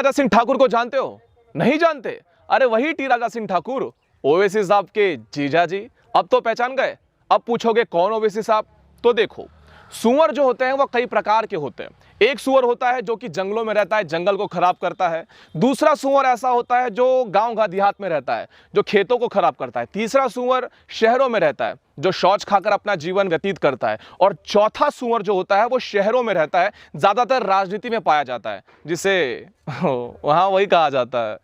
राजा सिंह ठाकुर को जानते हो? नहीं जानते? अरे वही टी राजा सिंह ठाकुर, ओवैसी साहब के जीजा जी। अब तो पहचान गए? अब पूछोगे कौन ओवैसी साहब? तो देखो, सुअर जो होते हैं वो कई प्रकार के होते हैं। एक सुअर होता है जो कि जंगलों में रहता है, जंगल को खराब करता है। दूसरा सुअर ऐसा होता है जो गांव देहात में रहता है, जो खेतों को खराब करता है। तीसरा सुअर शहरों में रहता है, जो शौच खाकर अपना जीवन व्यतीत करता है। और चौथा सुअर जो होता है वो शहरों में रहता है, ज्यादातर राजनीति में पाया जाता है, जिसे वहां वही कहा जाता है।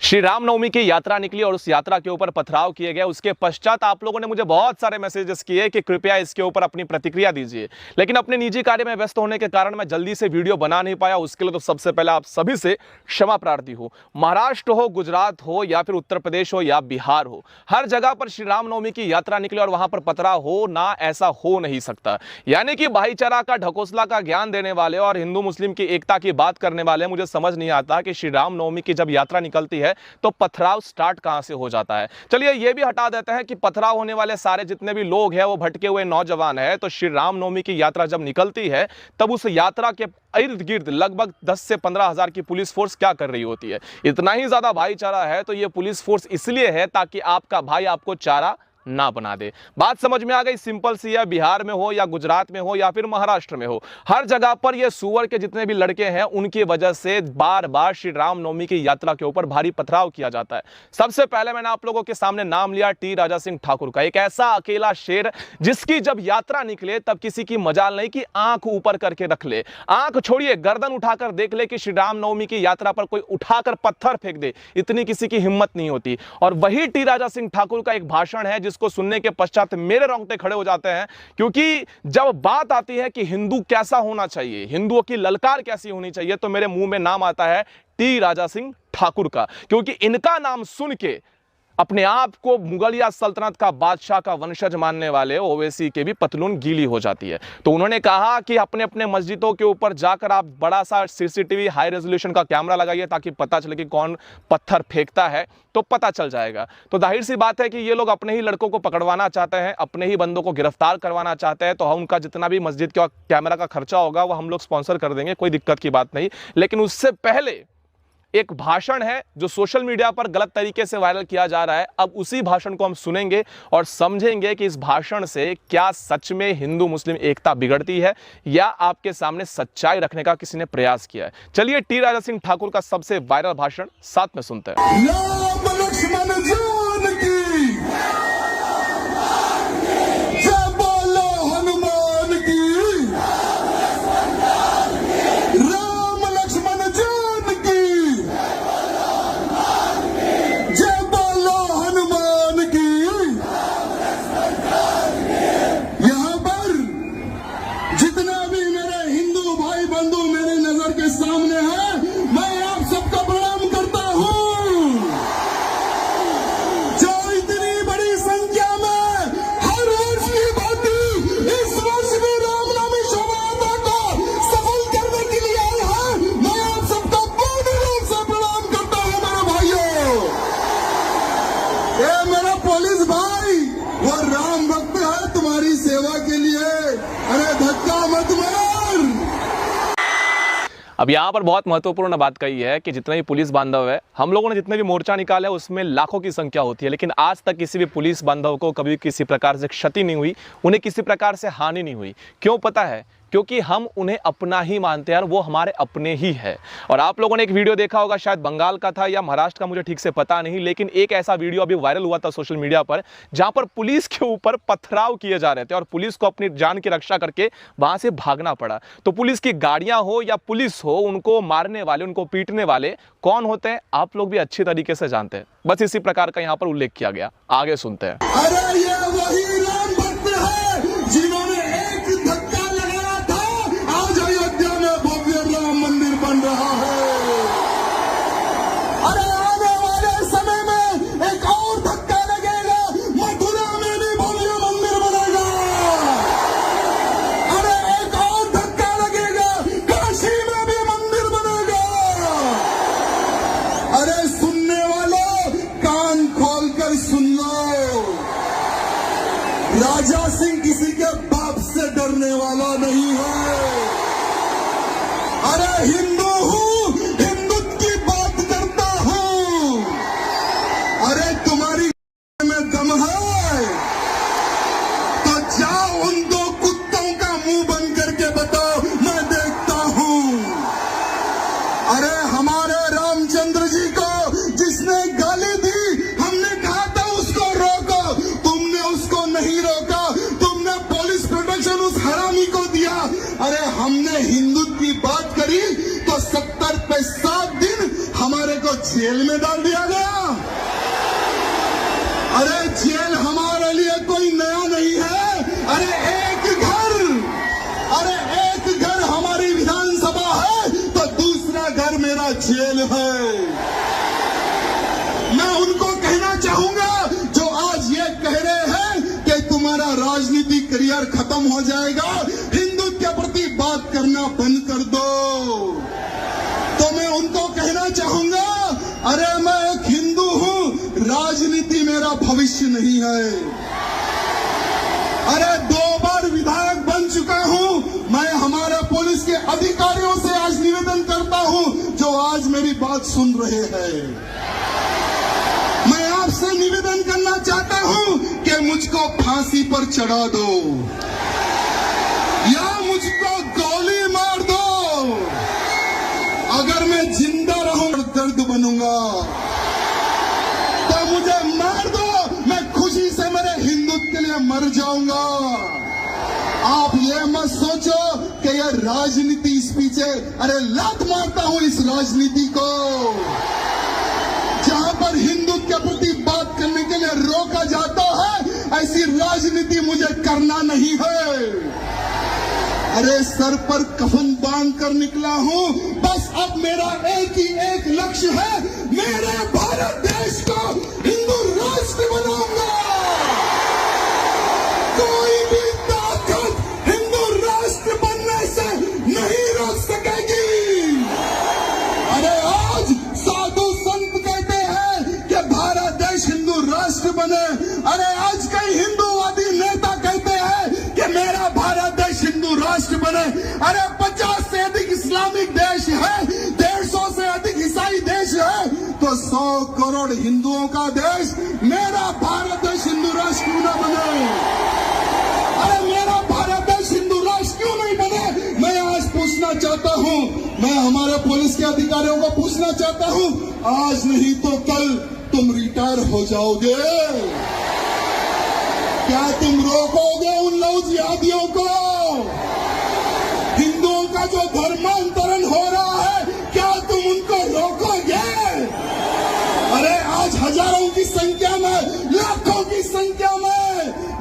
श्री रामनवमी की यात्रा निकली और उस यात्रा के ऊपर पथराव किए गए। उसके पश्चात आप लोगों ने मुझे बहुत सारे मैसेजेस किए कि कृपया इसके ऊपर अपनी प्रतिक्रिया दीजिए, लेकिन अपने निजी कार्य में व्यस्त होने के कारण मैं जल्दी से वीडियो बना नहीं पाया। उसके लिए तो सबसे पहले आप सभी से क्षमा प्रार्थी हूं। महाराष्ट्र हो, गुजरात हो, या फिर उत्तर प्रदेश हो, या बिहार हो, हर जगह पर श्री रामनवमी की यात्रा निकली और वहां पर पथराव हो ना, ऐसा हो नहीं सकता। यानी कि भाईचारा का, ढकोसला का ज्ञान देने वाले और हिंदू मुस्लिम की एकता की बात करने वाले, मुझे समझ नहीं आता कि श्री रामनवमी की जब यात्रा निकलती है तो पथराव स्टार्ट कहां से हो जाता है। चलिए ये भी हटा देते हैं कि पथराव होने वाले सारे जितने भी लोग हैं वो भटके हुए नौजवान हैं। तो श्री रामनवमी की यात्रा जब निकलती है तब उस यात्रा के इर्द गिर्द लगभग 10 से 15 हजार की पुलिस फोर्स क्या कर रही होती है? इतना ही ज्यादा भाईचारा है तो ये पुलिस फोर्स इसलिए है ताकि आपका भाई आपको चारा ना बना दे। बात समझ में आ गई? सिंपल सी है। बिहार में हो या गुजरात में हो या फिर महाराष्ट्र में हो, हर जगह पर ये सुअर के जितने भी लड़के हैं उनकी वजह से बार बार श्री रामनवमी की यात्रा के ऊपर भारी पथराव किया जाता है। सबसे पहले मैंने आप लोगों के सामने नाम लिया टी राजा सिंह ठाकुर का, एक ऐसा अकेला शेर जिसकी जब यात्रा निकले तब किसी की मजाल नहीं कि आंख ऊपर करके रख ले, आंख छोड़िए गर्दन उठाकर देख ले कि श्री रामनवमी की यात्रा पर कोई उठाकर पत्थर फेंक दे, इतनी किसी की हिम्मत नहीं होती। और वही टी राजा सिंह ठाकुर का एक भाषण है जिसको सुनने के पश्चात मेरे रोंगटे खड़े हो जाते हैं, क्योंकि जब बात आती है कि हिंदू कैसा होना चाहिए, हिंदुओं की ललकार कैसी होनी चाहिए, तो मेरे मुंह में नाम आता है टी राजा सिंह ठाकुर का। क्योंकि इनका नाम सुन के अपने आप को मुगलिया सल्तनत का बादशाह का वंशज मानने वाले ओवैसी के भी पतलून गीली हो जाती है। तो उन्होंने कहा कि अपने अपने मस्जिदों के ऊपर जाकर आप बड़ा सा सीसीटीवी हाई रेजोल्यूशन का कैमरा लगाइए ताकि पता चले कि कौन पत्थर फेंकता है, तो पता चल जाएगा। तो जाहिर सी बात है कि ये लोग अपने ही लड़कों को पकड़वाना चाहते हैं, अपने ही बंदों को गिरफ्तार करवाना चाहते हैं। तो हम उनका जितना भी मस्जिद का कैमरा का खर्चा होगा वो हम लोग स्पॉन्सर कर देंगे, कोई दिक्कत की बात नहीं। लेकिन उससे पहले एक भाषण है जो सोशल मीडिया पर गलत तरीके से वायरल किया जा रहा है। अब उसी भाषण को हम सुनेंगे और समझेंगे कि इस भाषण से क्या सच में हिंदू मुस्लिम एकता बिगड़ती है या आपके सामने सच्चाई रखने का किसी ने प्रयास किया है। चलिए टी राजा सिंह ठाकुर का सबसे वायरल भाषण साथ में सुनते हैं। अब यहाँ पर बहुत महत्वपूर्ण बात कही है कि जितने भी पुलिस बांधव है, हम लोगों ने जितने भी मोर्चा निकाले उसमें लाखों की संख्या होती है, लेकिन आज तक किसी भी पुलिस बांधव को कभी किसी प्रकार से क्षति नहीं हुई, उन्हें किसी प्रकार से हानि नहीं हुई। क्यों पता है? क्योंकि हम उन्हें अपना ही मानते हैं और वो हमारे अपने ही है। और आप लोगों ने एक वीडियो देखा होगा, शायद बंगाल का था या महाराष्ट्र का, मुझे ठीक से पता नहीं, लेकिन एक ऐसा वीडियो अभी वायरल हुआ था सोशल मीडिया पर जहां पर पुलिस के ऊपर पथराव किए जा रहे थे और पुलिस को अपनी जान की रक्षा करके वहां से भागना पड़ा। तो पुलिस की गाड़ियां हो या पुलिस हो, उनको मारने वाले, उनको पीटने वाले कौन होते हैं आप लोग भी अच्छी तरीके से जानते हैं। बस इसी प्रकार का यहाँ पर उल्लेख किया गया। आगे सुनते हैं। अरे ये वही राम भक्त है जिन्होंने एक धक्का लगाया था, आज अयोध्या में भव्य राम मंदिर बन रहा है। अरे आने वाले समय में एक और धक्का लगेगा, मथुरा में भी भव्य मंदिर बनेगा। अरे एक और धक्का लगेगा, काशी में भी मंदिर बनेगा। अरे सुनने वालों, कान खोलकर सुन लो, राजा सिंह किसी के बाप हमारे रामचंद्र जी को जिसने गाली दी, हमने कहा था उसको रोको, तुमने उसको नहीं रोका, तुमने पुलिस प्रोटेक्शन उस हरामी को दिया। अरे हमने हिंदुत्व की बात करी तो 70 पे 7 दिन हमारे को जेल में डाल दिया गया। अरे जेल हमारे लिए कोई नया नहीं है। अरे एक घर हमारी विधानसभा है तो दूसरा घर मेरा जेल है। मैं उनको कहना चाहूंगा जो आज ये कह रहे हैं कि तुम्हारा राजनीतिक करियर खत्म हो जाएगा, हिंदुत्व के प्रति बात करना बंद कर दो, तो मैं उनको कहना चाहूंगा, अरे मैं एक हिंदू हूं, राजनीति मेरा भविष्य नहीं है। अरे 2 बार विधायक बन चुका हूं, मैं हमारे पुलिस के अधिकारियों से आज निवेदन करता हूं जो आज मेरी बात सुन रहे हैं। मैं आपसे निवेदन करना चाहता हूं कि मुझको फांसी पर चढ़ा दो या मुझको गोली मार दो, अगर मैं जिंदा रहूं दर्द बनूंगा तो मुझे मार दो, मैं खुशी से मेरे हिंदुत्व के लिए मर जाऊंगा। आप ये मत सोचो कि ये राजनीति इस पीछे, अरे लात मारता हूं इस राजनीति को, जहां पर हिंदुत्व के प्रति बात करने के लिए रोका जाता है, ऐसी राजनीति मुझे करना नहीं है। अरे सर पर कफन बांध कर निकला हूं, बस अब मेरा एक लक्ष्य है, मेरे भारत देश को हिंदू राष्ट्र बनाऊंगा। कोई भी ताकत हिंदू राष्ट्र बनने से नहीं रोक सकेगी। अरे आज साधु संत कहते हैं कि भारत देश हिंदू राष्ट्र बने, अरे आज कई हिंदूवादी नेता कहते हैं कि मेरा भारत देश हिंदू राष्ट्र बने। अरे 50 से अधिक इस्लामिक देश है, 150 से अधिक ईसाई देश है, तो 100 करोड़ हिंदुओं का देश, मेरा भारत देश हिंदू राष्ट्र क्यों न बने? अरे मेरा भारत देश हिंदू राष्ट्र क्यों नहीं बने? मैं आज पूछना चाहता हूं, मैं हमारे पुलिस के अधिकारियों को पूछना चाहता हूं, आज नहीं तो कल तुम रिटायर हो जाओगे, क्या तुम रोकोगे उन लव जिहादियों को? हिंदुओं का जो धर्मांतरण हो रहा है, क्या तुम उनको रोकोगे? अरे आज हजारों की संख्या में, लाखों की संख्या में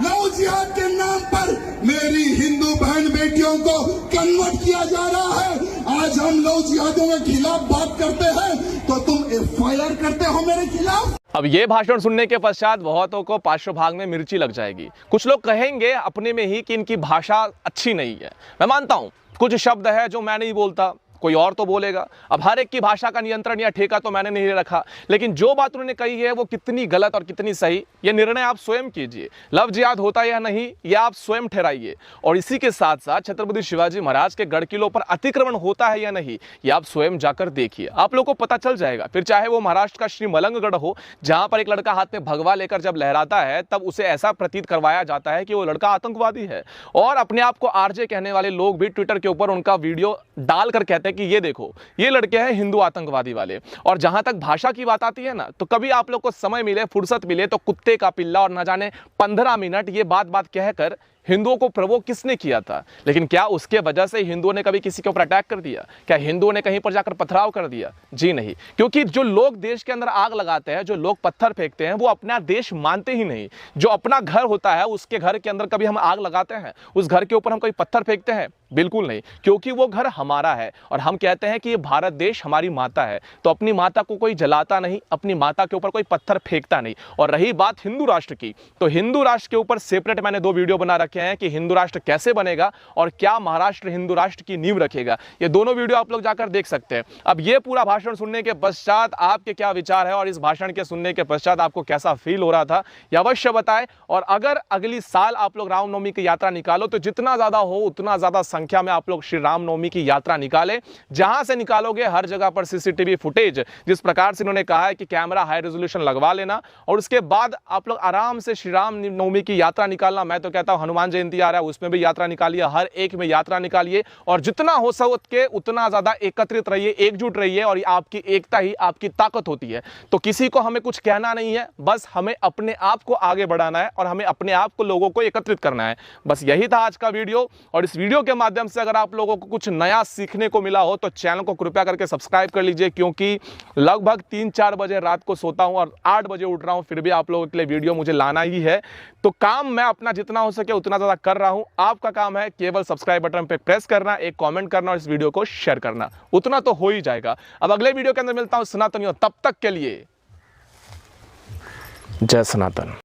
लव जिहाद के नाम पर मेरी हिंदू बहन बेटियों को कन्वर्ट किया जा रहा है। आज हम लव जिहादियों के खिलाफ बात करते हैं तो तुम FIR करते हो मेरे खिलाफ। अब ये भाषण सुनने के पश्चात बहुतों को पार्श्व भाग में मिर्ची लग जाएगी। कुछ लोग कहेंगे अपने में ही कि इनकी भाषा अच्छी नहीं है। मैं मानता हूं कुछ शब्द है जो मैं नहीं बोलता, कोई और तो बोलेगा। अब हर एक की भाषा का नियंत्रण या ठेका तो मैंने नहीं रखा, लेकिन जो बात उन्होंने कही है वो कितनी गलत और कितनी सही, ये निर्णय आप स्वयं कीजिए। लव जिहाद होता है या नहीं, ये आप स्वयं ठहराइए। और इसी के साथ साथ छत्रपति शिवाजी महाराज के गढ़ किलों पर अतिक्रमण होता है या नहीं, ये आप स्वयं जाकर देखिए, आप लोगों को पता चल जाएगा। फिर चाहे वो महाराष्ट्र का श्री मलंगगढ़ हो, जहां पर एक लड़का हाथ में भगवा लेकर जब लहराता है तब उसे ऐसा प्रतीत करवाया जाता है कि वो लड़का आतंकवादी है। और अपने आप को RJ कहने वाले लोग भी ट्विटर के ऊपर उनका वीडियो डालकर कहते हैं कि ये देखो ये लड़के हैं हिंदू आतंकवादी वाले। और जहां तक भाषा की बात आती है ना, तो कभी आप लोग को समय मिले, फुर्सत मिले तो कुत्ते का पिल्ला और न जाने 15 मिनट ये बात कहकर हिंदुओं को प्रवोक किसने किया था? लेकिन क्या उसके वजह से हिंदुओं ने कभी किसी के ऊपर अटैक कर दिया? क्या हिंदुओं ने कहीं पर जाकर पथराव कर दिया? जी नहीं, क्योंकि जो लोग देश के अंदर आग लगाते हैं, जो लोग पत्थर फेंकते हैं, वो अपना देश मानते ही नहीं। जो अपना घर होता है उसके घर के अंदर कभी हम आग लगाते हैं? उस घर के ऊपर हम कोई पत्थर फेंकते हैं? बिल्कुल नहीं, क्योंकि वो घर हमारा है और हम कहते हैं कि ये भारत देश हमारी माता है, तो अपनी माता को कोई जलाता नहीं, अपनी माता के ऊपर कोई पत्थर फेंकता नहीं। और रही बात हिंदू राष्ट्र की, तो हिंदू राष्ट्र के ऊपर सेपरेट मैंने 2 वीडियो बना रखे हैं कि हिंदू राष्ट्र कैसे बनेगा और क्या महाराष्ट्र हिंदू राष्ट्र की नींव रखेगा। ये दोनों वीडियो आप लोग जाकर देख सकते हैं। अब ये पूरा भाषण सुनने के पश्चात आपके क्या विचार है और इस भाषण के सुनने के पश्चात आपको कैसा फील हो रहा था, ये अवश्य बताएं। और अगर अगली साल आप लोग रामनवमी की यात्रा निकालो तो जितना ज्यादा हो उतना ज्यादा संख्या में आप लोग श्री रामनवमी की यात्रा निकालें। जहां से निकालोगे हर जगह पर CCTV फुटेज, जिस प्रकार से इन्होंने कहा है कि कैमरा हाई रेजोल्यूशन लगवा लेना और उसके बाद आप लोग आराम से श्री राम नवमी की यात्रा निकालना। मैं तो कहता हूं हनुमान हनुमान जयंती आ रहा है उसमें भी यात्रा निकालिए, हर एक में यात्रा निकालिए और जितना हो सके उतना ज्यादा एकत्रित रहिए, एकजुट रहिए और आपकी एकता ही आपकी ताकत होती है। तो किसी को हमें कुछ कहना नहीं है, बस हमें अपने आप को आगे बढ़ाना है और हमें अपने आप को लोगों को एकत्रित करना है। बस यही था आज का वीडियो और इस वीडियो के माध्यम से अगर आप लोगों को कुछ नया सीखने को मिला हो तो चैनल को कृपया करके सब्सक्राइब कर लीजिए, क्योंकि लगभग 3-4 बजे रात को सोता हूं और 8 बजे उठ रहा हूं, फिर भी आप लोगों के लिए वीडियो मुझे लाना ही है। तो काम मैं अपना जितना हो सके उतना ज्यादा कर रहा हूं, आपका काम है केवल सब्सक्राइब बटन पे प्रेस करना, एक कमेंट करना और इस वीडियो को शेयर करना, उतना तो हो ही जाएगा। अब अगले वीडियो के अंदर मिलता हूं सनातनियों, तब तक के लिए जय सनातन।